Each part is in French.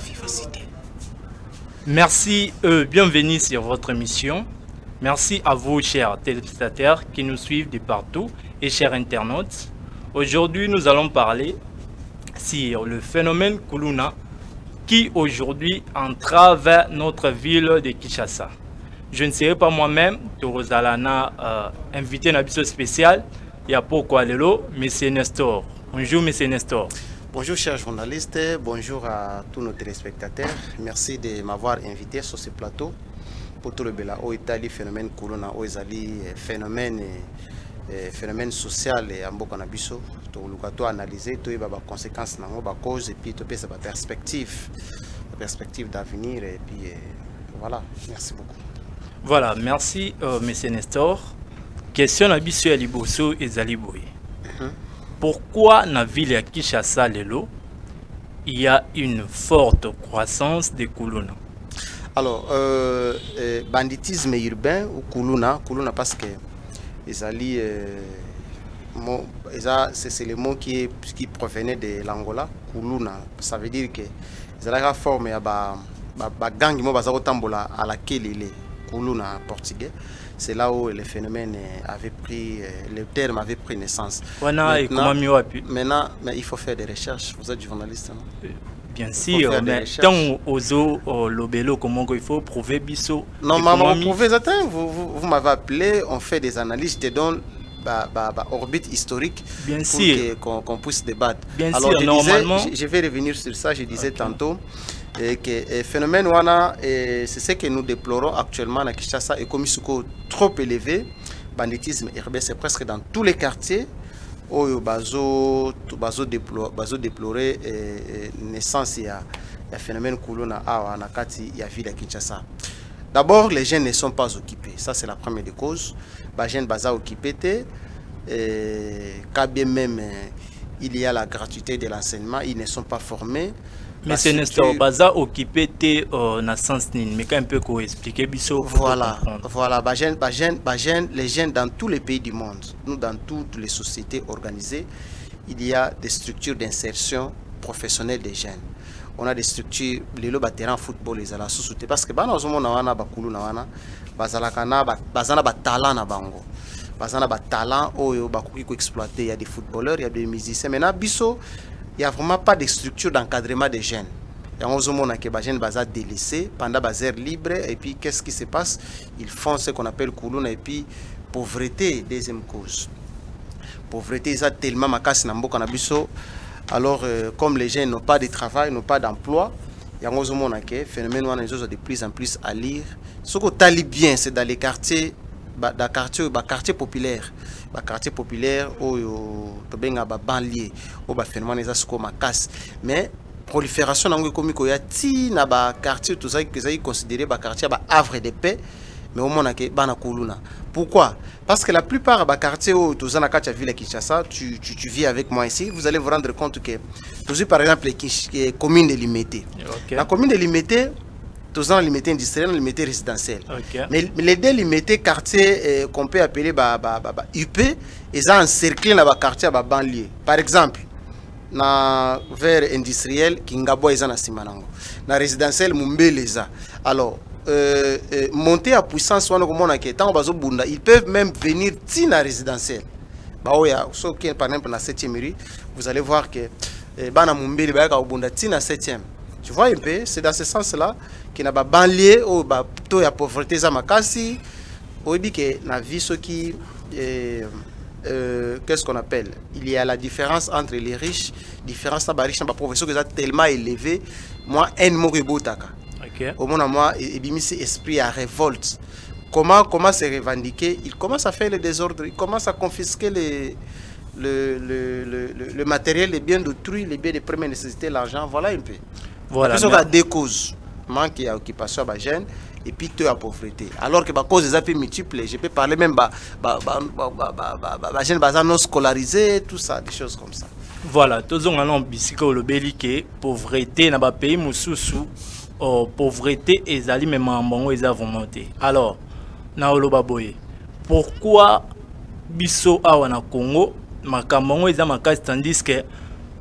vivacité. Merci, bienvenue sur votre émission. Merci à vous, chers téléspectateurs qui nous suivent de partout et chers internautes. Aujourd'hui, nous allons parler sur le phénomène Kuluna qui aujourd'hui entrave notre ville de Kinshasa. Je ne serai pas moi-même, Torozalana, invité à un épisode spécial. Il y a pourquoi Lelo, M. Nestor. Bonjour, M. Nestor. Bonjour, chers journalistes. Bonjour à tous nos téléspectateurs. Merci de m'avoir invité sur ce plateau pour tout le Bela. Au Italie, phénomène Kuluna, au Italie, phénomène social et en Bokanabiso. Tout le monde analyser, tout les conséquences, les causes et puis tout la perspective d'avenir et puis voilà. Merci beaucoup. Voilà, merci, M. Nestor. Question à Bissou Aliboso et Zaliboui. Pourquoi dans la ville de Kinshasa, il y a une forte croissance de Kuluna? Alors, banditisme urbain ou Kuluna parce que c'est le mot qui provenait de l'Angola, Kuluna. Ça veut dire que c'est la forme de gang qui à laquelle il est Kuluna en portugais. C'est là où le phénomène avait pris, le terme avait pris naissance. Maintenant, mais il faut faire des recherches. Vous êtes journaliste, non? Bien sûr, mais tant aux lobelo, comment il faut prouver biso. Non, maman, vous pouvez attendre. Vous m'avez appelé, on fait des analyses, je te donne orbite historique. Bien sûr. Pour qu'on puisse débattre. Bien alors, sûr, normalement. Je vais revenir sur ça, je disais tantôt. Que le phénomène wana, c'est ce que nous déplorons actuellement à Kinshasa et comme trop élevé, banditisme urbain, c'est presque dans tous les quartiers où bazo déplorer naissance il y a phénomène Kuluna à Nakati il y a ville à Kinshasa. D'abord, les jeunes ne sont pas occupés, ça c'est la première des causes. Les jeunes baza occupés quand bien même il y a la gratuité de l'enseignement, ils ne sont pas formés. Mais c'est Nestor Baza occupé dans sens mais quand un peu qu'on expliquer biso. Voilà, les jeunes dans tous les pays du monde, nous dans toutes les sociétés organisées, il y a des structures d'insertion professionnelle des jeunes. On a des structures, les terrain football les ala sous-souté parce que dans on a bakulu na wana bazalakana bazana ba talent na bango. Bazana ba talent oyo bakuki ko exploiter, il y a des footballeurs, il y a des musiciens. Maintenant biso il n'y a vraiment pas de structure d'encadrement des jeunes. Et on se montre que les jeunes sont délaissés pendant les heures libres. Et puis, qu'est-ce qui se passe? Ils font ce qu'on appelle Kuluna. Et puis, pauvreté, deuxième cause. Pauvreté, ils ont tellement macasse dans le cannabis. Alors, comme les jeunes n'ont pas de travail, n'ont pas d'emploi, il y a un phénomène où on a de plus en plus à lire. Ce qu'on talib bien, c'est dans les quartiers, quartier populaire. Quartier populaire ou banlieue ou phénomène mais prolifération dans comme il na ba quartier tout ça que ça considéré ba quartier ba havre de paix mais au moins que bana Kuluna. Pourquoi? Parce que la plupart des quartiers où tu as na ville Kinshasa, tu vis avec moi ici, vous allez vous rendre compte que tu par exemple les communes délimitées. La commune délimitée tous ans limité industriel, limité résidentiel. Mais les délimités quartiers qu'on peut appeler UP, ils ont encerclé dans le quartier banlieue. Par exemple, dans vers industriel, Kingabo ils ont Simanango. Dans résidentiel, Mumbeleza. Alors, monter à puissance, ils peuvent même venir dans la résidentiel. Par exemple, dans 7e rue, vous allez voir que Bana Mumbele va dans la 7e. Tu vois un peu, c'est dans ce sens-là qu'il y a des banlieues où il y a pauvreté, où il y a la vie, qu'est-ce qu'on appelle? Il y a la différence entre les riches, différence entre les riches et les pauvres, qui est tellement élevée. Moi, un mot est beau. Au moins, moi, il y a un esprit à révolte. Comment se revendiquer? Il commence à faire le désordre, il commence à confisquer le matériel, les biens d'autrui, les biens de première nécessité, l'argent, voilà un peu. Voilà. Il y a deux causes. Manque d'occupation à jeunes et puis la pauvreté. Alors que les causes sont multiples, je peux parler même de jeunes non scolarisés, tout ça, des choses comme ça. Voilà, tous on a l'ambition le que pauvreté dans les pays mususu, pauvreté et les même en ils ont monté. Alors, na olobaboye. Pourquoi biso awa na Congo, makambo ils ont makasi tandis que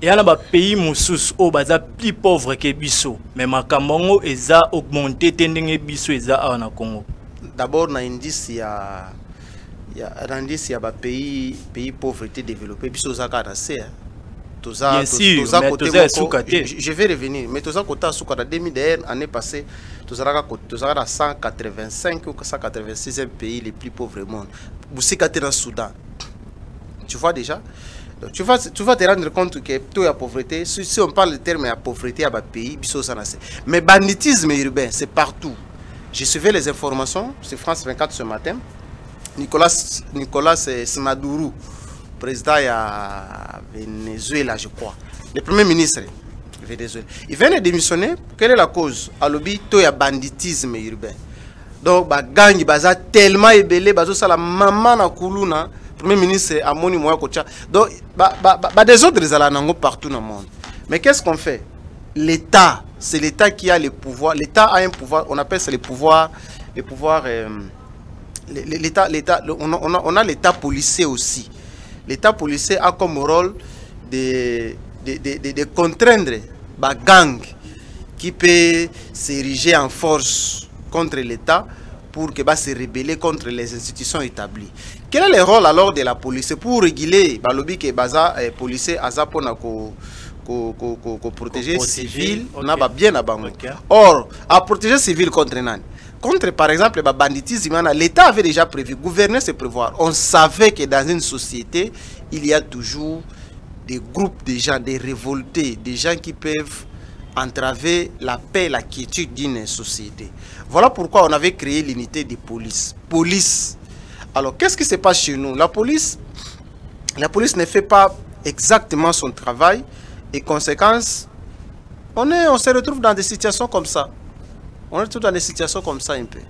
Il y a des pays moussous où baza plus pauvre que biso, mais makambo eza augmenté tendenge biso eza en Congo. D'abord na indice ya indice ya ba pays pauvreté développé biso za ka rassé. Bien sûr, mais je vais revenir, mais toza kota suka da 2000 année passée, toza à 185 ou 186e pays les plus pauvres du monde. Busika te dans Soudan. Tu vois déjà? Donc, tu vas te rendre compte que tout la pauvreté, si on parle de terme de pauvreté à bas pays, biso ça nasse. Mais banditisme urbain, c'est partout. J'ai suivi les informations sur France 24 ce matin. Nicolas Maduro, président de Venezuela, je crois, le premier ministre de Venezuela, il vient de démissionner. Quelle est la cause? À l'objet tout y banditisme urbain. Donc ba gang baza tellement ébélé, bazo sala maman na kuluna. Premier ministre a moni moya kocha. Donc des autres alanango partout dans le monde. Mais qu'est-ce qu'on fait? L'État, c'est l'État qui a le pouvoir. L'État a un pouvoir, on appelle ça le pouvoir l'État, on a l'État policier aussi. L'État policier a comme rôle de contraindre les gangs qui peut s'ériger en force contre l'État pour que se rebeller contre les institutions établies. Quel est le rôle alors de la police? Pour réguler les policiers pour protéger les civils, on a bien à Bango. Or, à protéger les civils contre Nani. Contre, par exemple, le banditisme, l'État avait déjà prévu, gouverner c'est prévoir. On savait que dans une société, il y a toujours des groupes de gens, des révoltés, des gens qui peuvent entraver la paix et la quiétude d'une société. Voilà pourquoi on avait créé l'unité de police. Police. Alors, qu'est-ce qui se passe chez nous? La police ne fait pas exactement son travail et conséquence, on se retrouve dans des situations comme ça. On est tous dans des situations comme ça un peu.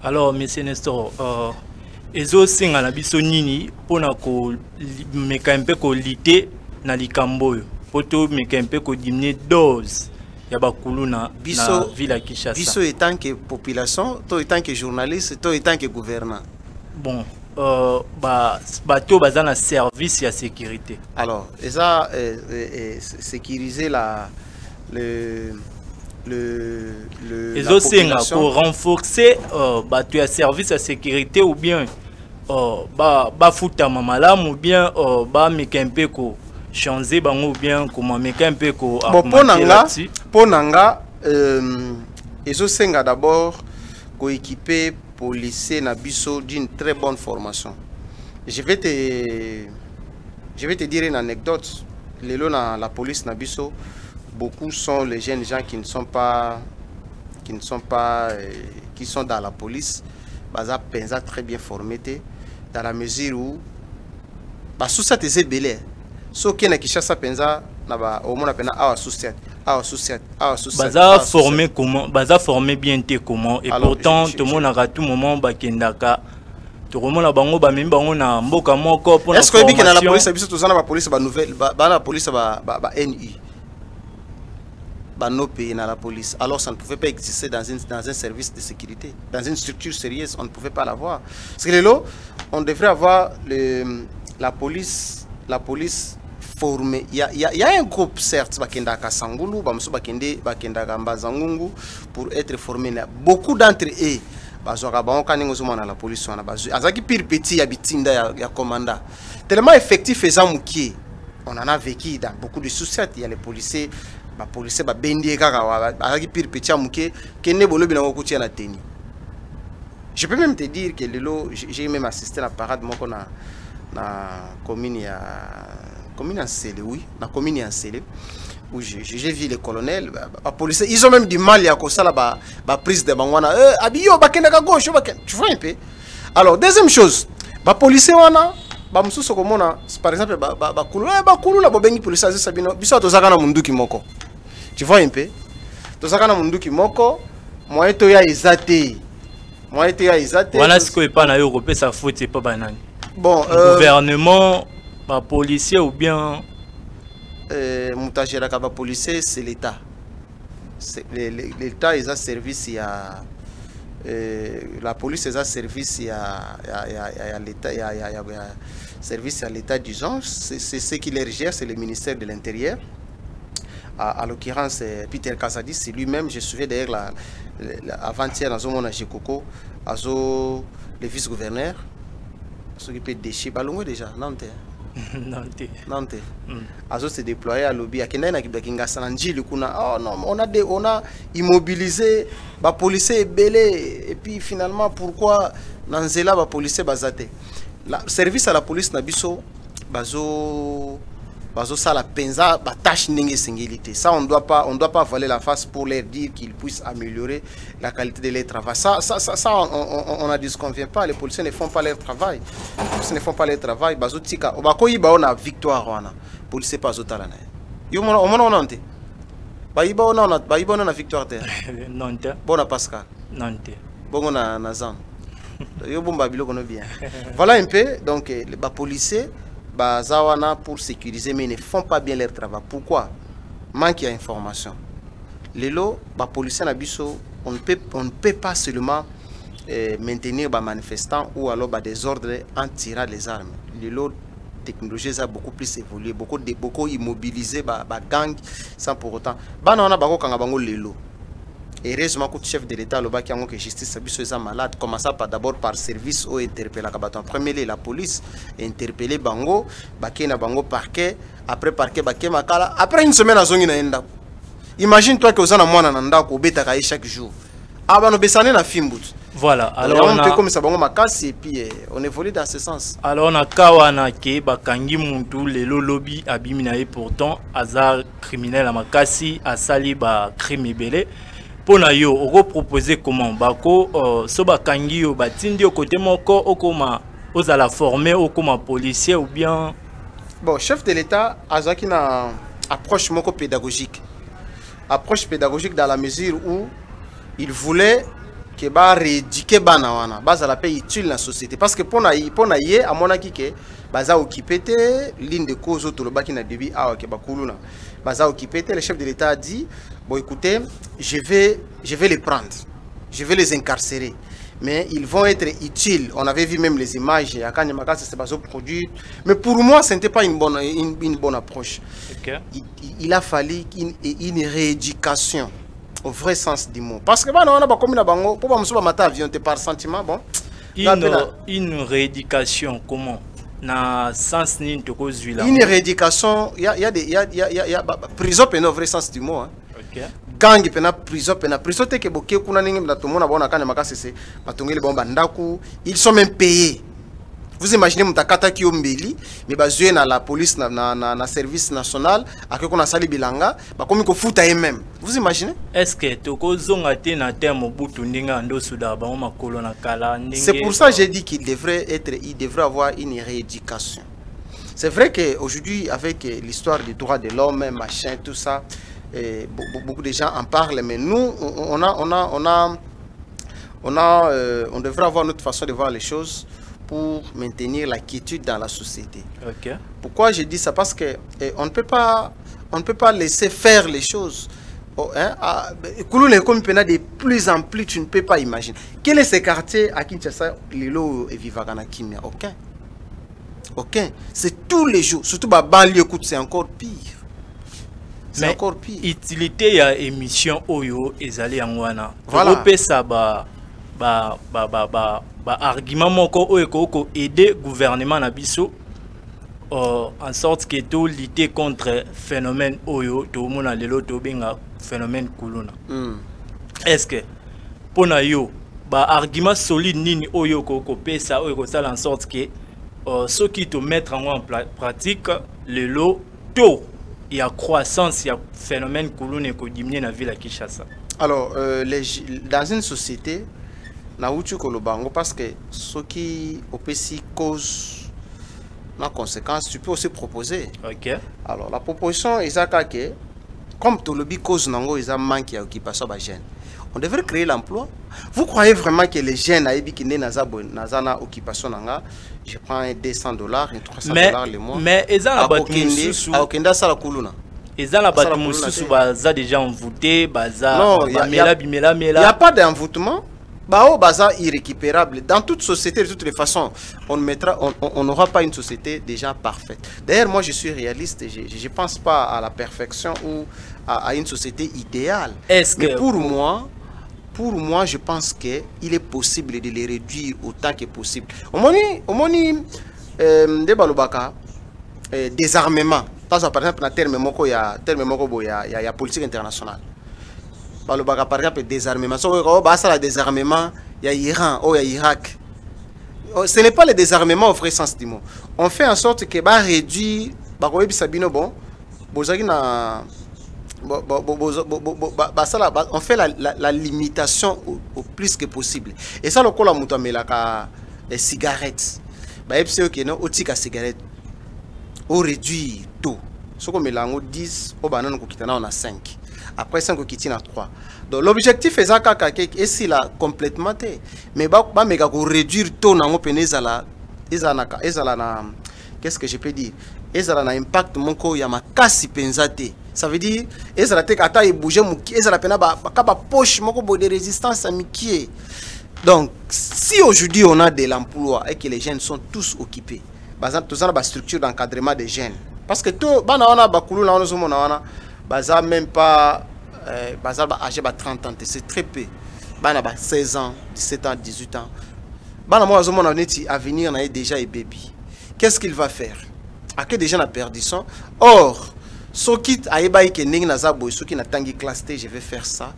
Alors, M. Nestor, ezo singa na biso nini pona ko meka un peu ko lité na likambo poto meka un peu ko diminuer dose ya bakulu na ville à Kinshasa. Biso étant que population, toi étant que journaliste, toi étant que gouvernant. Bon, bato bazana service ya sécurité. Alors, ça sécuriser les autres pour renforcer bato ya service à sécurité ou bien futa mamalam ou bien meka un peu ko changer bango ou bien comment meka un peu ko ponanga ezosenga d'abord ko équiper policiers na biso d'une très bonne formation. Je vais te dire une anecdote. Lelo na la police na biso, beaucoup sont les jeunes gens qui sont dans la police, baza penza très bien formés dans la mesure où sous ça te belé. So qui na Kinshasa penza na ba au monde pena baza formé comment, baza formé bien té comment et alors, pourtant tout le monde à tout moment bakendaka tout le monde a bango ba même bango na mboka moko pour est-ce que dit que na la police biso tozana ba police ba nouvelle ba la police ba NI ba no pays na la police alors ça ne pouvait pas exister dans un service de sécurité, dans une structure sérieuse, on ne pouvait pas l'avoir. Parce que là on devrait avoir la police formé. Il y a un groupe certes bakendaka Sangulu, bamso bakendaka Mbazangungu pour être formé. Beaucoup d'entre eux bazwaka bango kaningo zoma na la police wana bazwi azaki pire petit ya bitinda ya commandant. Tellement effectif et mukie. On en a vécu dans beaucoup de sociétés, il y a les policiers ba bendi kaka azaki pire petit ya mukie kende bolobi na kokutia na teni. Je peux même te dire que lelo j'ai même assisté à la parade moko na commune en Sélé, oui, la commune en Sélé, où j'ai vu les colonels, les policiers, ils ont même du mal à cause la prise de Bangwana. Abiyo, bakenda gauche, tu vois un peu. Alors, deuxième chose, les policiers, par exemple, la bobengi policier, biso tozakana munduki moko. Tu vois un peu. Tozakana munduki moko, moi to ya izate. Voilà ce que pas na Europe, ça faute c'est pas banane. Bon, gouvernement, pas policier ou bien Moutagera kaba policier, c'est l'État. L'État ils a service la police ils a service l'État service à l'état d'urgence, c'est ce qui les gère, c'est le ministère de l'Intérieur. À l'occurrence, Peter Kazadi, c'est lui-même, je me souviens d'ailleurs, avant-hier, dans mon Jekoko, le vice-gouverneur, s'occuper de déchets, Balongo déjà, Nantes. Nantes. Azo s'est déployé à lobby. Oh non, on a immobilisé les policiers belés. Et puis finalement, pourquoi Nanzela les policiers bazate? Le service à la police Nabiso, ça la penza, tâche n'engé singilité. Ça, on ne doit pas voiler la face pour leur dire qu'ils puissent améliorer la qualité de leur travail. Ça on ne disconvient pas. Les policiers ne font pas leur travail. Les policiers ne font pas leur travail. Bazotika, on a victoire, on a policiers pas zotalana. Yo on a ante. Baïba on a victoire terre. Non te. Bon Pascal. Non te. Bon on a Nazan. Yo bon babilo qu'on bien. Voilà un peu donc les policiers Bazawana pour sécuriser, mais ils ne font pas bien leur travail. Pourquoi? Manque d'information. Les lots, les policiers on ne peut pas seulement maintenir les manifestants ou alors des ordres en tirant les armes. Les lots technologies a beaucoup plus évolué, beaucoup immobilisé, les gangs sans pour autant. On a les lots. Heureusement que le chef de l'État, que justice est malade, commence d'abord par service ou interpeller premier la police, interpeller bango, na bango parquet, après parquet makala, après une semaine à zongi na enda. Imagine-toi que vous en avez moins nanda ko beta kai chaque jour. Ah bah no besane na fimbut. Voilà, alors on peut comme ça bango makasi et puis on évolue dans ce sens. Alors on a kawana ke bakangi muntu lelo lobby abimina et pourtant azar criminel à makasi asali ba crime belé. Pour yo, on va proposer comment bako soba kangi yo batindi au côté moko okoma ozala former okoma policier ou bien bon chef de l'État azaki na approche moko pédagogique dans la mesure où il voulait que ba rééduquer bana wana bazala pe utile na société parce que pona yé à monaki ke baza occupé ligne de cause autour baki na débit awa ke bakuluna baza occupé le chef de l'État a dit bon écoutez, je vais les prendre, je vais les incarcérer, mais ils vont être utiles. On avait vu même les images, c'est pas produit, mais pour moi ce n'était pas une bonne approche. Okay. Il a fallu une rééducation au vrai sens du mot, parce que on a pas comme na bango, pour pas matin avion par sentiment bon. Une rééducation comment? Na sens ni ntoko zuila. Une rééducation, il y a prison dans le vrai sens du mot. Hein. Okay. Gang pena prison te ke boke kuna ningi mnatomona bona kana makasese batongeli bomba ndaku, ils sont même payés. Vous imaginez mutakata ki ombeli mais bazue na la police na service national akeko na sali bilanga bakomi ko futa eux-mêmes. Vous imaginez? Est-ce que toko zonga te na terme butu ndinga ndo suda ba makolo na kala ndinge? C'est pour ça que j'ai dit qu'il devrait avoir une rééducation. C'est vrai que aujourd'hui avec l'histoire des droits de l'homme, machin tout ça, beaucoup de gens en parlent, mais nous on devrait avoir notre façon de voir les choses pour maintenir la quiétude dans la société. Okay. Pourquoi je dis ça? Parce que on ne peut pas laisser faire les choses. De plus en plus, tu ne peux pas imaginer. Quel est ce quartier à Kinshasa, Lilo et Vivagana Kimia? Aucun. C'est tous les jours. Surtout la banlieue, c'est encore pire. C'est encore pire. Utilité ya émission Oyo ezali angwana. Voilà. Ça argument moko oyo ko aider gouvernement na biso en sorte que tout lutter contre phénomène Oyo to mona lelo to benga phénomène kuluna. Est-ce que pour na yo argument solide nini Oyo ko pesa oyo ko sala en sorte que ceux qui te mettre en pratique le lot tôt il y a croissance, il y a phénomène kuluna ko diminuer na ville à Kinshasa. Alors dans une société na uchu kolobango parce que ce qui opesi cause la conséquence tu peux aussi proposer. OK. Alors la proposition est que comme tout le cause nango ils a manque d'occupation ba jeunes. On devrait créer l'emploi. Vous croyez vraiment que les jeunes à qui né na occupation nanga, je prends $200 et $300 le mois. Mais ils ont la sala kuluna. Ils ont la bâtiment sous baza déjà envoûté, baza il n'y a pas d'envoûtement. Bao baza irrécupérable. Dans toute société, de toutes les façons, on n'aura pas une société déjà parfaite. D'ailleurs, moi, je suis réaliste. Je ne pense pas à la perfection ou à une société idéale. Est-ce que pour moi, je pense qu'il est possible de les réduire autant que possible. Au moni, de balobaka, désarmement. Par exemple, dans il y a politique internationale. Par exemple, désarmement. Le désarmement, il y a Iran, il y a Irak. Ce n'est pas le désarmement au vrai sens du mot. On fait en sorte que réduire, on fait la limitation au plus que possible. Et ça, les cigarettes. On cigarette. On réduit tout. Ce qu'on met là, on 10, on a 5. Après 5, on a 3. Donc l'objectif est ça, et si là complètement, mais on réduire tout, qu'est-ce que je peux dire? Et ça a un impact mon ko ya makasi penzate. Ça veut dire et ça te kata et bouger muki et ça la pena ba poche moko bo de résistance amitié. Donc si aujourd'hui on a de l'emploi et que les jeunes sont tous occupés, par exemple tout ça la structure d'encadrement des jeunes parce que tout bana wana bakulu na wana mona wana baza même pas baza ba âgé ba 30 ans, c'est très peu. Bana ba 16 ans, 17 ans, 18 ans. Bana moi mona neti avenir na déjà et baby. Qu'est-ce qu'il va faire? À que des gens a perdu son. Or, ce qui a ébahi que ning nazabo, ce qui n'a tangi classe T, je vais faire ça.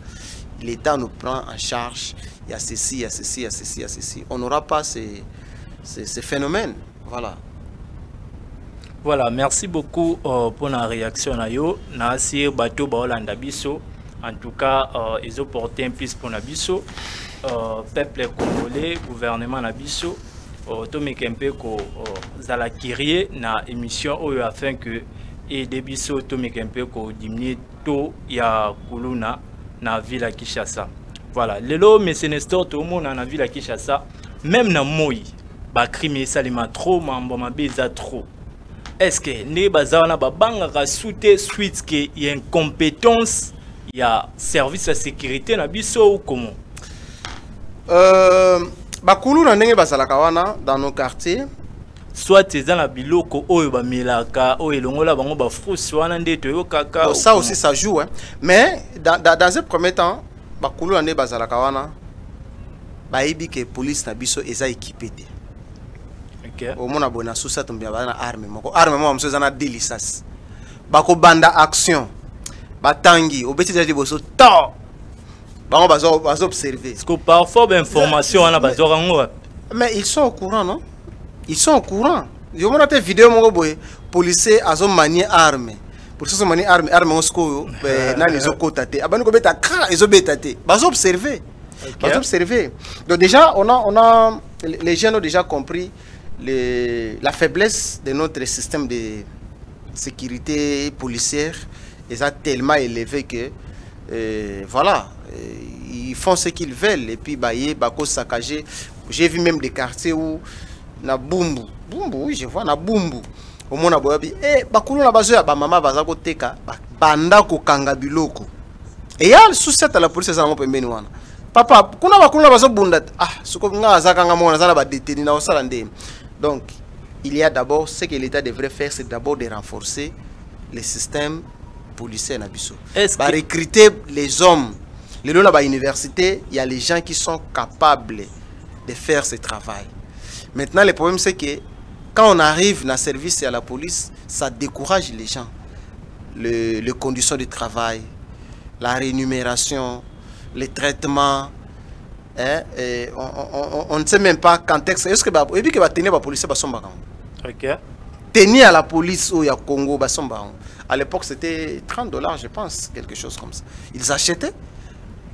L'État nous prend en charge. Il y a ceci, il y a ceci, il y a ceci, il y a ceci. On n'aura pas ces phénomènes. Voilà. Voilà, merci beaucoup pour la réaction. Nasir Bato Baolanda Bisso. En tout cas, ils ont porté un plus pour Nabisso. Peuple congolais, gouvernement Nabisso. Tomekempe ko zala kirie na émission oyo afin que et debiso Tomekempe ko diminuer to ya kuluna na ville Kinshasa. Voilà, lelo monsieur Nestor to mona na ville Kinshasa, même na moi ba crime salima trop mambo mabeza trop. Est-ce que ne bazana ba banga ka soute suite que y a incompétence, il y a service de sécurité na biso ou comment? Bakulu na ndenge basalaka wana dans nos quartiers soit c'est dans la biloko oyo ba melaka oyo longola bango ba frus wana ndeto yo kaka. Ça aussi ça joue hein. Mais dans un premier temps bakulu na ndenge basalaka wana bayibi que police na biso eza équipé te. OK. Au mona bona sousa tombia bana arme moko mso zana delisas. Bako banda action. Batangi obeti déjà boso to. Bon, on va observer. Parce que parfois, l'information, on a besoin. Mais ils sont au courant, non? Ils sont au courant. Je vous montre une vidéo, mon boy, policiers a manié armes. Pour ceux qui ont manié armes, on se court, ils ont cotaté. Abanu ko beta kra, ils ont betaté. Bah observer. Bah observer. Donc déjà, on a les jeunes ont déjà compris la faiblesse de notre système de sécurité policière. Ils ont tellement élevé que voilà. Ils font ce qu'ils veulent et puis bako saccagé. J'ai vu même des quartiers où na bumbu oui je vois na bumbu au mona boyabi bakulu na bazo ya ba mama bazako teka banda ko kanga biloko et ya souci à la police za mo pembeni wana papa kuna bakulu na bazo bunda suko nga za kanga mona za ba détenu na osala ndem. Donc il y a d'abord ce que l'État devrait faire, c'est d'abord de renforcer les systèmes policiers na biso. Ba recruter les hommes. Là, à l'université, il y a les gens qui sont capables de faire ce travail. Maintenant, le problème, c'est que quand on arrive dans le service et à la police, ça décourage les gens. Les conditions de travail, la rémunération, les traitements. Hein, on ne sait même pas quand est-ce que tenir la police. OK. Tenir à la police au Congo, à l'époque, c'était $30, je pense, quelque chose comme ça. Ils achetaient.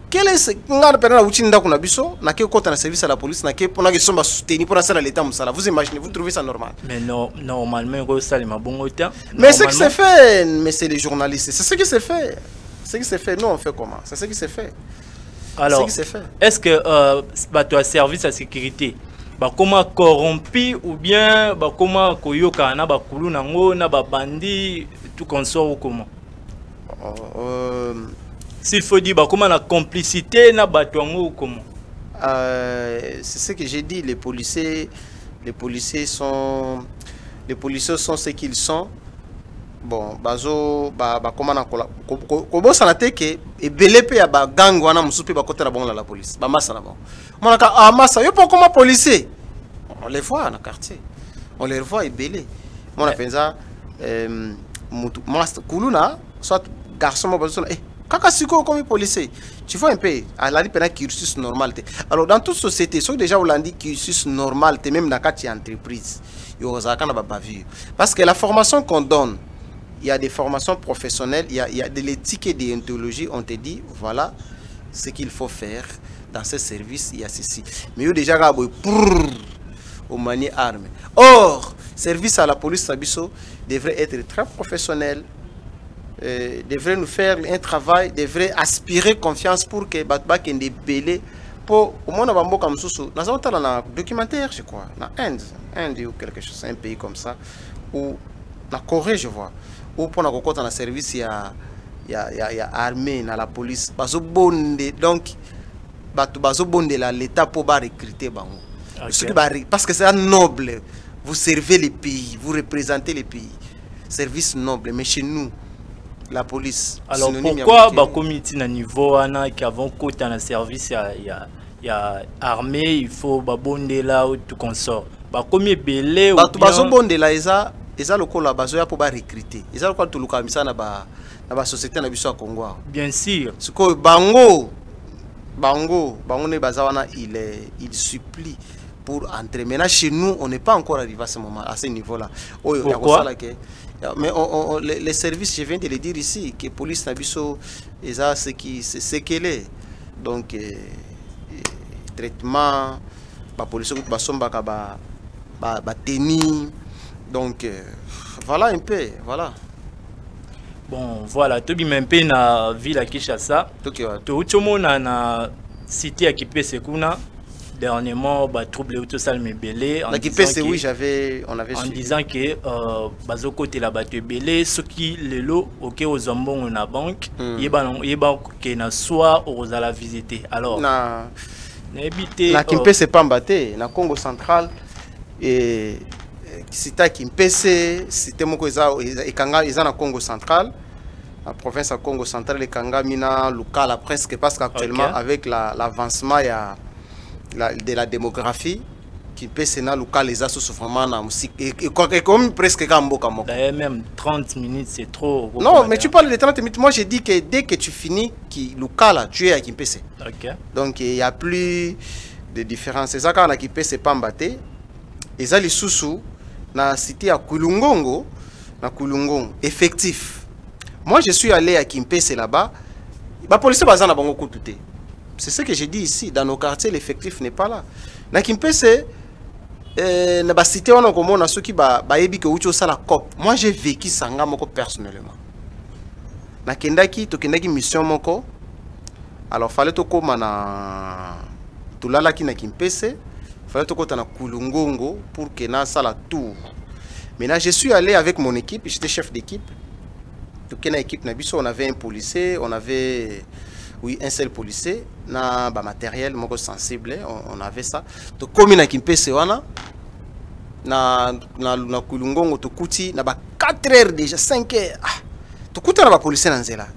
Quel est ce service à la police vous imaginez, vous trouvez ça normal? Mais non, normalement, mais c'est ce qui s'est fait, mais c'est les journalistes. C'est ce qui s'est fait. C'est ce qui s'est fait. Nous, on fait comment? C'est ce qui s'est fait. Alors, est-ce que tu as service à sécurité? Comment corrompu ou bien comment koyoka na bakulu nango na bandi tout consort ou comment? S'il faut dire comment la complicité na batuango ou comment? c'est ce que j'ai dit, les policiers sont ce qu'ils sont. Bon, bazo comment na kobo sanate ke e belé pe ya ba gang wana musupe ba côté la bon la police. Ba massa na bon. Monaka ah massa yo pas comme policier. On les voit dans le quartier. On les voit et belé. Mon apenza kuluna soit garçon mo bazo kaka siko comme policier. Tu vois un peu à la pena cursus normal. Alors dans toute société, sauf déjà on l'a dit cursus normal, même dans quatre entreprises. Yo zaka na ba bavure. Parce que la formation qu'on donne, il y a des formations professionnelles, il y a de l'éthique et de l'idéologie. On te dit, voilà ce qu'il faut faire dans ce service, il y a ceci. Mais il y a déjà au manier armes. Or, service à la police Sabiso devrait être très professionnel, devrait nous faire un travail, devrait aspirer confiance pour que Batba ait des belés. Pour au moins, on comme sous. Nous avons un documentaire, je crois, dans Inde ou quelque chose, un pays comme ça, ou la Corée, je vois. Ou pour nous dans le service, il y a armée, dans la police. Donc, l'État pour recruter. Parce que c'est un noble. Vous servez les pays, vous représentez les pays. Service noble. Mais chez nous, la police. Alors pourquoi le comité à niveau qui avons côté dans le service, il y a armée, il faut bonde là ou tout consort. Combien belé ou bien ils ont le col là-bas, ils ont recruter. Ils ont le col tout le camisa na ba société na biso à Congo. Bien sûr. Ce que bango ne bazawana il supplie pour entrer. Maintenant chez nous, on n'est pas encore arrivé à ce moment, à ce niveau-là. Pourquoi? Mais les services, je viens de le dire ici, que police na biso ils ont ce qu'elle est. Donc traitement, la police qui basomba ba tenir. Donc, voilà un peu, voilà. Bon, voilà, tu as un peu na ville à Kinshasa. Tu as na cité à Kipese Kuna. Dernièrement, trouble tout ça me belé. En disant que bazoko te la batte belé, ce qui le lot ok aux ambons na banque, yeba que na soit aux la visiter. Alors, na Kipese pas mbaté, na Congo central et Sita Kimpese, c'était mon cousin Ekanga, ils sont en Congo central, la province de Congo central, Ekanga mina local presque parce qu'actuellement avec l'avancement de la démographie, Kimpese na local les assos vraiment na musique et comme presque Kambo Kambo. Même 30 minutes c'est trop. Non, mais tu parles de 30 minutes. Moi j'ai dit que dès que tu finis qui local tu es à Kimpese. Donc il y a plus de différence. C'est ça quand on a Kimpese pas mbaté. Et ça les sous na cité à Kulungongo, na Kulungongo, effectif. Moi, je suis allé à Kimpese là-bas. La police bazana na bango kutute. C'est ce que j'ai dit ici. Dans nos quartiers, l'effectif n'est pas là. Na Kimpese, na ba cité on a comme on a ceux qui ba yebi que ucho sala cop. Moi, j'ai vécu sanga moko personnellement. Na kendaki to kendaki mission moko. Alors fallait to koma na tulala ki na Kimpese. Il fallait que tu aies Kulungongo pour que tu aies la tour. Maintenant, je suis allé avec mon équipe, j'étais chef d'équipe. On avait un policier, on avait un seul policier, un matériel sensible, on avait ça. Donc, comme on Kimpese, na Kulungongo, tu as 4 heures déjà, 5 heures. Tu as un policier dans la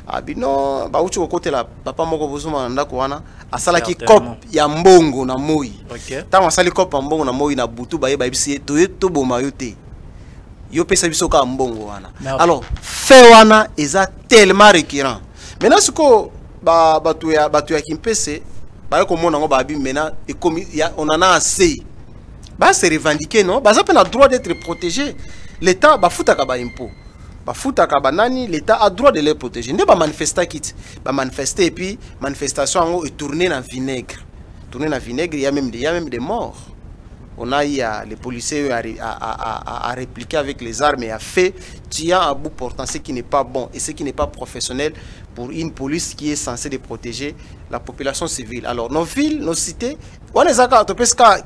abino ba uchi kokote la papa moko bozuma ndako wana asala ki cop ya mbongo na moi. Tant asali cop ya mbongo na moi na butu ba yeba bisi to boma yote. Yo pesa biso ka mbongo wana. Alors fait wana eza tellement récurrent. Maintenant ce que batu ya Kimpese ba ko mona ngo ba bi maintenant et comme on en a assez. Ba se revendiquer non, ba ça a droit d'être protégé. L'état ba futaka ba impôt. L'État a droit de les protéger. Ne pas manifester quitte, pas manifester et puis manifestation est tournée dans vinaigre. Tourner dans vinaigre, il y a même des morts. On a eu les policiers à répliquer avec les armes et à fait tirer à bout portant ce qui n'est pas bon et ce qui n'est pas professionnel pour une police qui est censée de protéger la population civile. Alors nos villes, nos cités, on les a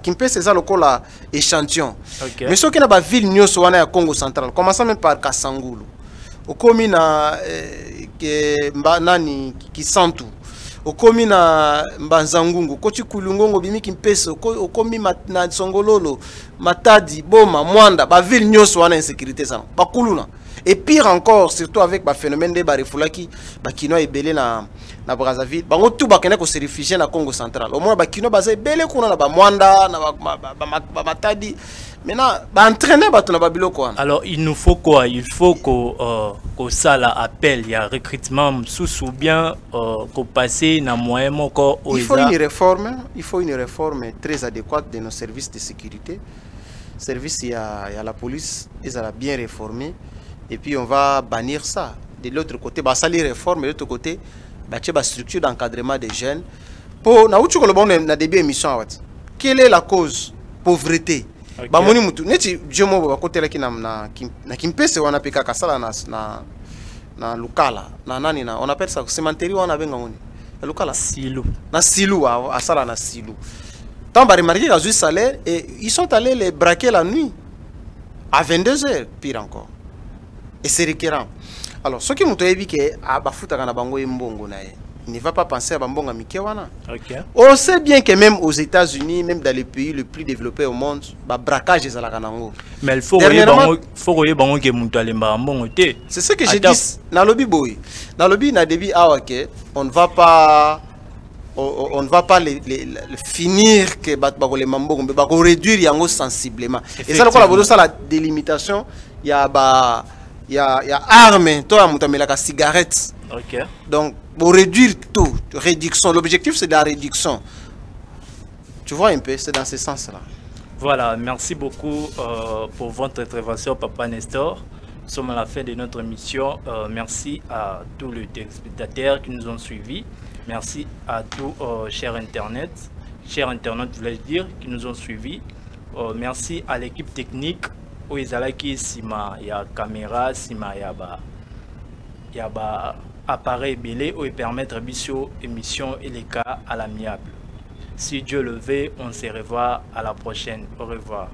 qui peut c'est ça le cas échantillon. Mais ce qui n'a pas ville nous on est à Congo central, commençant même par Kasangulu. Au commune nani Kisantu, okomi na Mbanzangungu, koti Kulungongo bimi Kimpese, okomi na Songololo, Matadi, Boma, Mwanda, ba ville nyonso wana insécurité ça. Ba kuluna. Et pire encore, surtout avec le phénomène de Barifulaki, Bakino est belé na Brazzaville. Bango tout bakene ko se réfugier na Congo central. Au moins Bakino baza belé kuna na ba Mwanda, na ba Matadi. Maintenant, ba entraîner bato na babilo quoi. Alors il nous faut quoi? Il faut que ça la appel, il y a recrutement sous ou bien qu'on passe na moyen moko. Il faut une réforme très adéquate de nos services de sécurité. Service il y a la police, ils ont bien réformé. Et puis on va bannir ça. De l'autre côté, bah ça les réformes. De l'autre côté, bah tu as structure d'encadrement des jeunes. Pour na uchu kolobon na début émission awat. Quelle est la cause? Pauvreté. Okay. Bah moni mutu. Neti jemo ba côté là qui na Kimpese wana peka kasala na Lukala. Na nani na on appelle ça cemetery wana benga ngoni. Lukala Silou. Na Silou a sala na Silou. Tant ba remarquer qu'ils ont eu salaire et ils sont allés les braquer la nuit à 22 h, pire encore. Et c'est récurrent. Alors, ce qui m'a dit que il ne va pas penser à Bambonga Mikewana. Okay. On sait bien que même aux États-Unis, même dans les pays les plus développés au monde, le braquage est à la Kanango. Mais il faut que c'est ce que j'ai dit. Dans le lobby boy, dans le lobby, on ne va pas. On ne va pas les finir que les mambo, mais on réduire yango sensiblement. Et ça, la délimitation, il y a armes, toi, la cigarette. Okay. Donc, pour réduire tout, réduction. L'objectif, c'est de la réduction. Tu vois un peu, c'est dans ce sens-là. Voilà, merci beaucoup pour votre intervention, Papa Nestor. Nous sommes à la fin de notre émission. Merci à tous les téléspectateurs qui nous ont suivis. Merci à tous chers internautes, voulais-je dire, qui nous ont suivis. Merci à l'équipe technique. Où il y a caméra, il y a appareil belé où il permettre bisio émission et les cas à l'amiable. Si Dieu le veut, on se revoit à la prochaine. Au revoir.